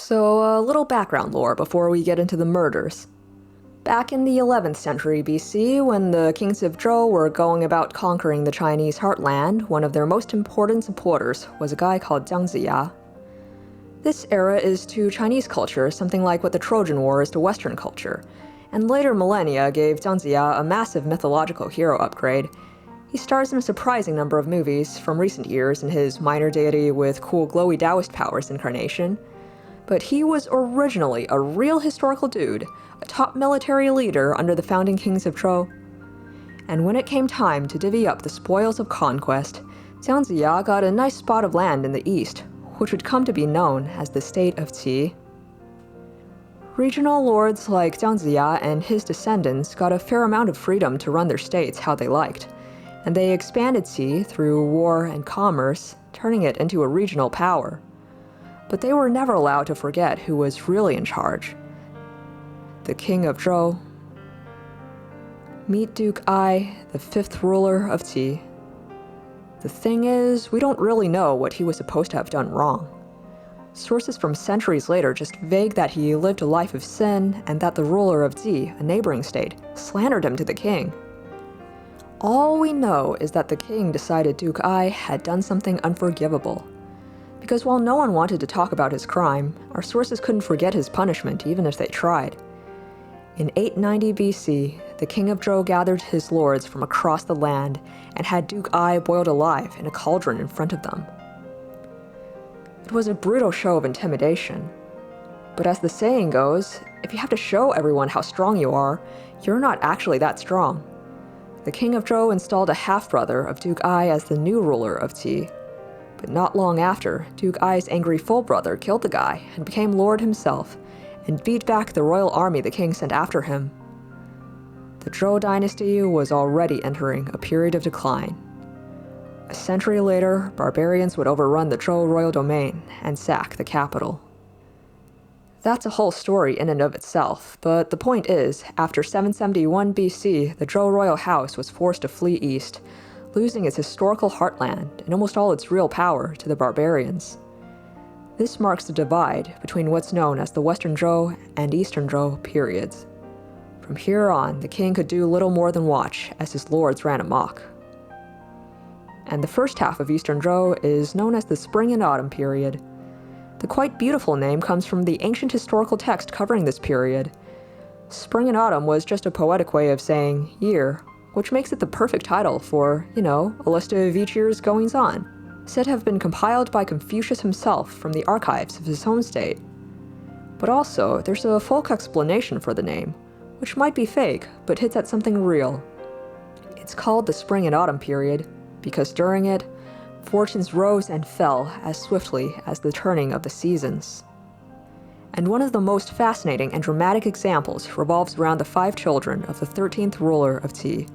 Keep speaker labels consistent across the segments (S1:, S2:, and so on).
S1: So, a little background lore before we get into the murders. Back in the 11th century BC, when the kings of Zhou were going about conquering the Chinese heartland, one of their most important supporters was a guy called Jiang Ziya. This era is to Chinese culture something like what the Trojan War is to Western culture, and later millennia gave Jiang Ziya a massive mythological hero upgrade. He stars in a surprising number of movies from recent years in his minor deity with cool glowy Taoist powers incarnation. But he was originally a real historical dude, a top military leader under the founding kings of Zhou. And when it came time to divvy up the spoils of conquest, Jiang Ziya got a nice spot of land in the east, which would come to be known as the state of Qi. Regional lords like Jiang Ziya and his descendants got a fair amount of freedom to run their states how they liked, and they expanded Qi through war and commerce, turning it into a regional power. But they were never allowed to forget who was really in charge. The king of Zhou. Meet Duke Ai, the fifth ruler of Qi. The thing is, we don't really know what he was supposed to have done wrong. Sources from centuries later just vague that he lived a life of sin and that the ruler of Qi, a neighboring state, slandered him to the king. All we know is that the king decided Duke Ai had done something unforgivable. Because while no one wanted to talk about his crime, our sources couldn't forget his punishment even if they tried. In 890 BC, the king of Zhou gathered his lords from across the land and had Duke Ai boiled alive in a cauldron in front of them. It was a brutal show of intimidation. But as the saying goes, if you have to show everyone how strong you are, you're not actually that strong. The king of Zhou installed a half-brother of Duke Ai as the new ruler of Qi. But not long after, Duke Ai's angry full brother killed the guy and became lord himself, and beat back the royal army the king sent after him. The Zhou dynasty was already entering a period of decline. A century later, barbarians would overrun the Zhou royal domain and sack the capital. That's a whole story in and of itself, but the point is, after 771 BC, the Zhou royal house was forced to flee east, losing its historical heartland and almost all its real power to the barbarians. This marks the divide between what's known as the Western Zhou and Eastern Zhou periods. From here on, the king could do little more than watch as his lords ran amok. And the first half of Eastern Zhou is known as the Spring and Autumn period. The quite beautiful name comes from the ancient historical text covering this period. Spring and Autumn was just a poetic way of saying year, which makes it the perfect title for, a list of each year's goings-on, said to have been compiled by Confucius himself from the archives of his home state. But also, there's a folk explanation for the name, which might be fake, but hits at something real. It's called the Spring and Autumn period, because during it, fortunes rose and fell as swiftly as the turning of the seasons. And one of the most fascinating and dramatic examples revolves around the 5 children of the 13th ruler of Qi,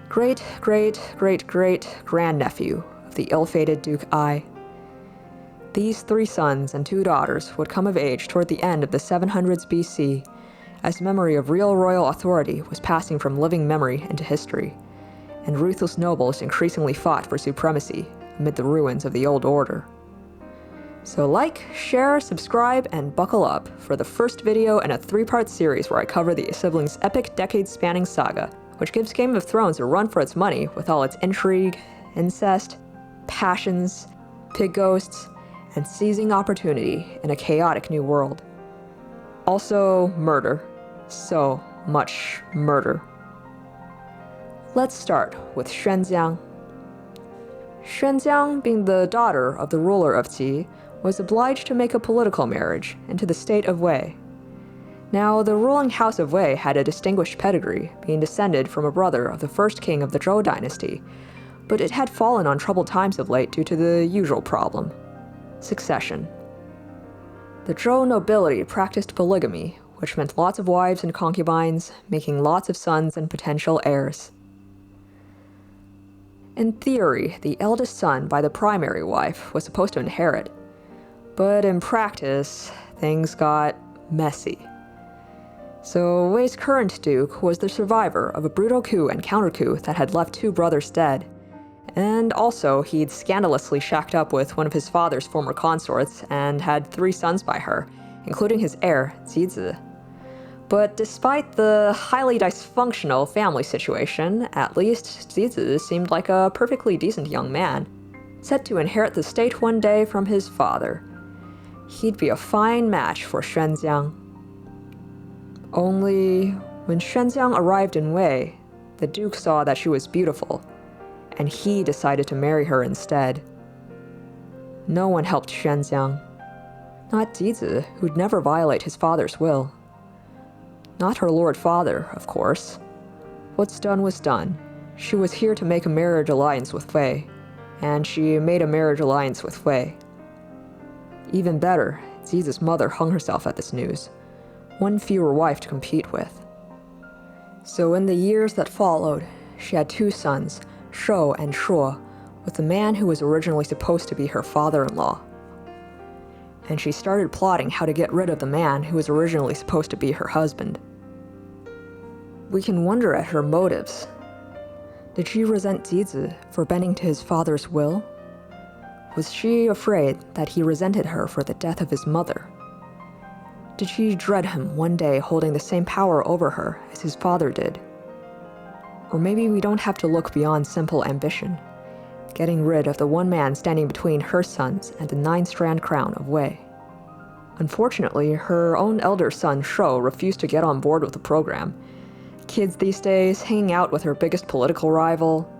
S1: great-great-great-great-grandnephew of the ill-fated Duke Ai. These 3 sons and 2 daughters would come of age toward the end of the 700s BC, as memory of real royal authority was passing from living memory into history, and ruthless nobles increasingly fought for supremacy amid the ruins of the old order. So like, share, subscribe, and buckle up for the first video in a 3-part series where I cover the siblings' epic decade-spanning saga, which gives Game of Thrones a run for its money with all its intrigue, incest, passions, pig ghosts, and seizing opportunity in a chaotic new world. Also, murder. So much murder. Let's start with Xuan Jiang. Xuan Jiang, being the daughter of the ruler of Qi, was obliged to make a political marriage into the state of Wei. Now, the ruling House of Wei had a distinguished pedigree, being descended from a brother of the first king of the Zhou dynasty, but it had fallen on troubled times of late due to the usual problem: succession. The Zhou nobility practiced polygamy, which meant lots of wives and concubines, making lots of sons and potential heirs. In theory, the eldest son by the primary wife was supposed to inherit, but in practice, things got messy. So Wei's current duke was the survivor of a brutal coup and counter-coup that had left 2 brothers dead. And also, he'd scandalously shacked up with one of his father's former consorts and had 3 sons by her, including his heir, Zizi. But despite the highly dysfunctional family situation, at least Zizi seemed like a perfectly decent young man, set to inherit the state one day from his father. He'd be a fine match for Xuan Jiang. Only, when Xuan Jiang arrived in Wei, the Duke saw that she was beautiful, and he decided to marry her instead. No one helped Xuan Jiang. Not Zizi, who'd never violate his father's will. Not her lord father, of course. What's done was done. She was here to make a marriage alliance with Wei, and she made a marriage alliance with Wei. Even better, Zizi's mother hung herself at this news, one fewer wife to compete with. So in the years that followed, she had 2 sons, Shou and Shuo, with the man who was originally supposed to be her father-in-law. And she started plotting how to get rid of the man who was originally supposed to be her husband. We can wonder at her motives. Did she resent Zizi for bending to his father's will? Was she afraid that he resented her for the death of his mother? Did she dread him one day holding the same power over her as his father did? Or maybe we don't have to look beyond simple ambition, getting rid of the one man standing between her sons and the 9-strand crown of Wei. Unfortunately, her own elder son Shou refused to get on board with the program. Kids these days hanging out with her biggest political rival.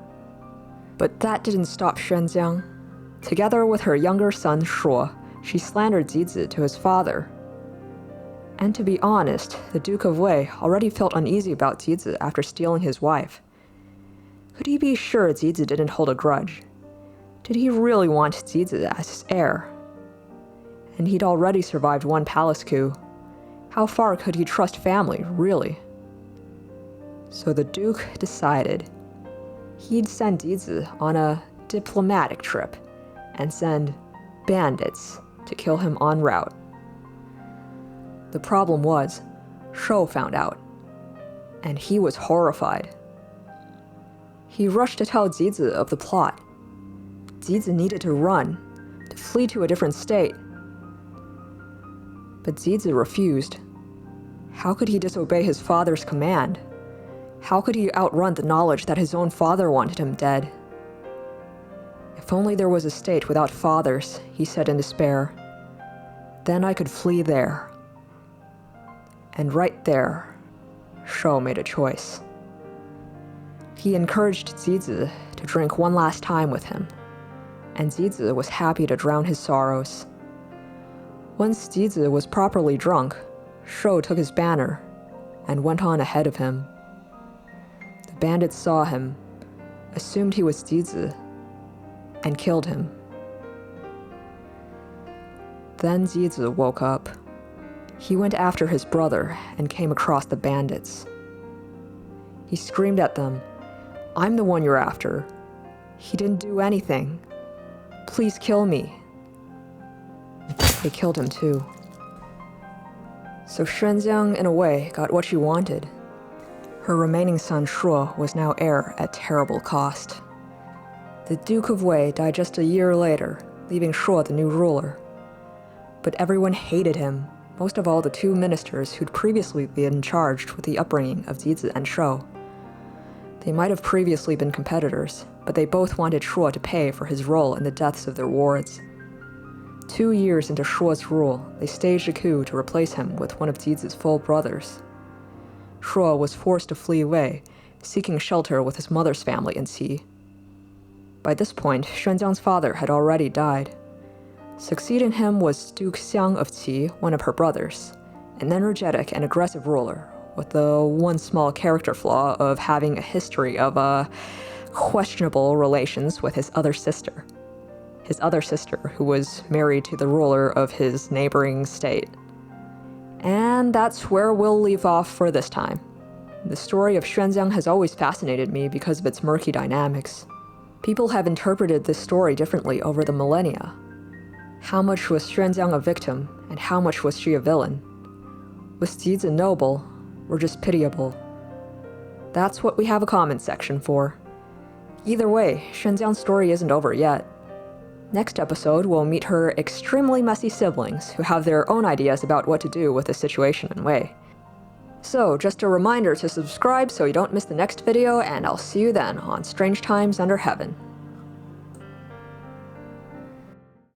S1: But that didn't stop Xuan Jiang. Together with her younger son Shuo, she slandered Zizi to his father. And to be honest, the Duke of Wei already felt uneasy about Zizi after stealing his wife. Could he be sure Zizi didn't hold a grudge? Did he really want Zizi as his heir? And he'd already survived one palace coup. How far could he trust family, really? So the Duke decided he'd send Zizi on a diplomatic trip and send bandits to kill him en route. The problem was, Shou found out, and he was horrified. He rushed to tell Zizi of the plot. Zizi needed to run, to flee to a different state. But Zizi refused. How could he disobey his father's command? How could he outrun the knowledge that his own father wanted him dead? If only there was a state without fathers, he said in despair. Then I could flee there. And right there, Shou made a choice. He encouraged Zizi to drink one last time with him, and Zizi was happy to drown his sorrows. Once Zizi was properly drunk, Shou took his banner and went on ahead of him. The bandits saw him, assumed he was Zizi, and killed him. Then Zizi woke up. He went after his brother and came across the bandits. He screamed at them, "I'm the one you're after. He didn't do anything. Please kill me." They killed him too. So Xuan Jiang, in a way, got what she wanted. Her remaining son Shuo was now heir at terrible cost. The Duke of Wei died just a year later, leaving Shuo the new ruler. But everyone hated him, most of all the 2 ministers who'd previously been charged with the upbringing of Zizi and Shou. They might have previously been competitors, but they both wanted Shuo to pay for his role in the deaths of their wards. 2 years into Shuo's rule, they staged a coup to replace him with one of Zizi's full brothers. Shuo was forced to flee Wei, seeking shelter with his mother's family in Qi. By this point, Xuan Jiang's father had already died. Succeeding him was Duke Xiang of Qi, one of her brothers, an energetic and aggressive ruler, with the one small character flaw of having a history of questionable relations with his other sister. His other sister, who was married to the ruler of his neighboring state. And that's where we'll leave off for this time. The story of Xuan Jiang has always fascinated me because of its murky dynamics. People have interpreted this story differently over the millennia. How much was Xuan Jiang a victim, and how much was she a villain? Was Zizi noble, or just pitiable? That's what we have a comment section for. Either way, Xuan Jiang's story isn't over yet. Next episode, we'll meet her extremely messy siblings who have their own ideas about what to do with the situation and Wei. So, just a reminder to subscribe so you don't miss the next video, and I'll see you then on Strange Times Under Heaven.